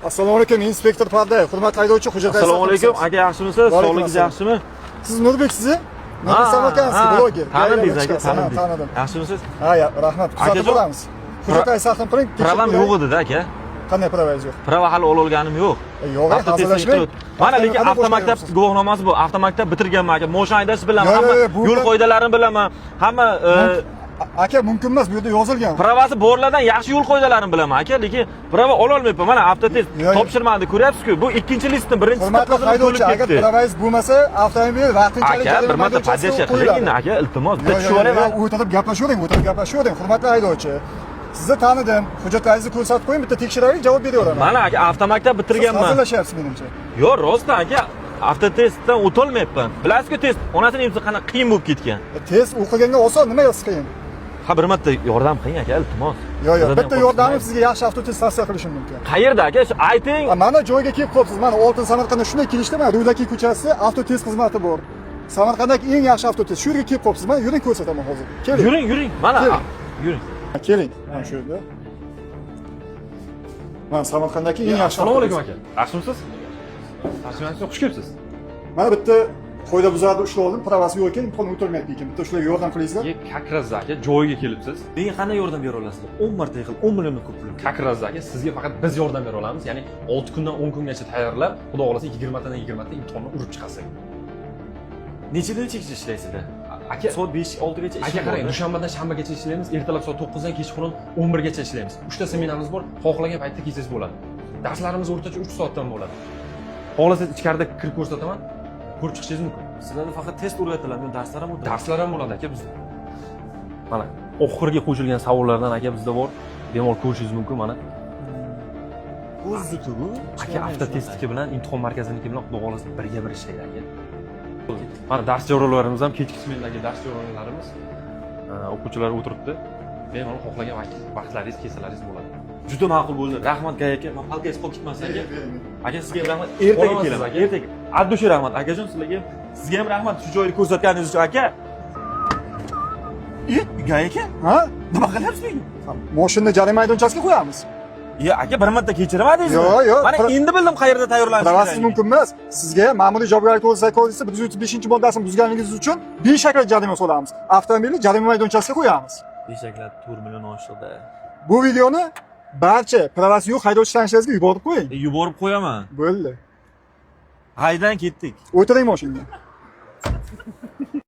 Assalomu alaykum, inspektor Pardayev. Hurmatli haydovchi, hujjatlar. Assalomu alaykum, aka yaxshimisiz? Sog'ligingiz yaxshimi? Siz Nurbek-siz? Nima Samarqandsiz, bloger. Tanidingiz aka, tanidim. Yaxshimisiz? Ha, rahmat. Kuzatib boramiz. Hujjatlar saqlab turing. Pravam yo'q edi-da, aka. Qanday pravangiz yo'q? Prava hali ololganim yo'q. Yo'q, hazırlashmang. Mana lekin avtomaktab guvohnomasi bu. Avtomaktab bitirganman aka. Moshina haydash bilaman, hamma yo'l qoidalarini bilaman. Hamma aka mumkin emas, bu yerda yozilgan. Pravasi borlardan yaxshi yo'l qoidalarini bilaman aka, lekin prava ola olmayapman. Mana avtotest topshirmadi, ko'ryapsiz-ku. Bu ikkinchi listni birinchi hurmatli haydovchi, agar pravangiz bo'lmasa, avtomobil vaqtinchalik aka bir marta podyatsiya qiling aka, iltimos. Bitta tushiravering. O'tirib gaplashavering, hurmatli haydovchi. Sizni tanidim. Hujjatlaringizni ko'rsatib qo'ying, bitta tekshiravering, javob beraveraman. Mana aka avtomaktab bitirganman. Hazırlashyapsiz menimcha. Yo'q, rostdan aka, avtotestdan o'tolmayapman. Bilasizku, test onasini imtihoni qanaqa qiyin bo'lib ketgan. Test o'qiganga oson, nima yo'q qiyin? Ha, bir marta yordam qiling aka, iltimos. Yo'q, bitta yordamim sizga yaxshi avtotest tavsiya qilishim mumkin. Qayerda aka? Shu ayting. Mana joyga kelib qolibsiz. Mana Oltin Samarqandda shunday kelishda, mana Rulaki ko'chasida avtotest xizmati bor. Samarqanddagi eng yaxshi avtotest. Shu yerga kelib qolibsiz. Mana yuring ko'rsataman hozir. Keling. Yuring. Mana yuring. Keling. Mana shu yerda. Mana Samarqanddagi eng yaxshi. Assalomu alaykum aka. Yaxshimisiz? Yaxshimisiz? Xush kelibsiz. Mana bitta qo'yda buzarni ushlab oldim, pravasi yo'q ekan, imkon o'tirmayapti ekan. Bitta shularga yordam qilasizlar? Kakraz aka, joyiga kelibsiz. Menga qanday yordam bera olasizlar? 10 marta yig'il, 10 milliondan ko'p pul. Kakraz aka, sizga faqat biz yordam bera olamiz. Ya'ni 6 kundan 10 kungacha tayyorlab, xudo xolasa 20 tadan 20 ta imtihonni urib chiqasiz. Necha yil ishlaysizlar? Aka, soat 5-6 gacha ishlaymiz. Aka qarang, dushanbadan shanbagacha ishlaymiz, ertalab soat 9 dan kechqurun 11 gacha ishlaymiz. 3 ta smenamiz bor, xohlagan paytda kelsangiz bo'ladi. Darslarimiz o'rtacha 3 soatdan bo'ladi. Xohlasangiz ichkarida kirib ko'rsataman, ko'rib chiqishingiz mumkin. Sizlarda faqat test o'rgatiladimi, darslar ham o'tadi? Darslar ham bo'ladi aka bizda. Mana oxirgi qo'shilgan savollardan aka bizda bor. Bemalol ko'rishingiz mumkin mana. O'zi-ku. Aka avtotestniki bilan imtihon markaziniki bilan xudo xolasa birga bir ishlaydi aka. Mana dars jadvallarimiz ham kechki smendagi dars jadvallarimiz. O'quvchilar o'tiribdi. Bemalol xohlagan vaqtlaringiz, kelsalaringiz bo'ladi. Juda ma'qul bo'ldi. Rahmat gay aka. Men palkangiz qolib ketmasin aka. Aka sizga ham rahmat. Ertaga kelaman. Ertaga. Addushi rahmat akajon sizlarga ham. Sizga ham rahmat shu joyni ko'rsatganingiz uchun aka. Gay aka? Ha? Nima qilyapsiz menga? Mashinani jarima maydonchasiga qo'yamiz. Aka bir marta kechirmadingizmi? Yo'q. Mana endi bildim qayerda tayyorlanish. Pravasiz mumkin emas. Sizga ma'muriy javobgarlik to'g'risidagi kodeksda 135-moddasini buzganligingiz uchun beshaklat jarima solamiz. Avtomobilni jarima maydonchasiga qo'yamiz. Beshaklat 4 million oshdi. Bu videoni barcha pravasi yo'q haydovchi tanishlaringizga yuborib qo'ying. Yuborib qo'yaman. Bo'ldi. Haydan ketdik. O'tiring mashinaga.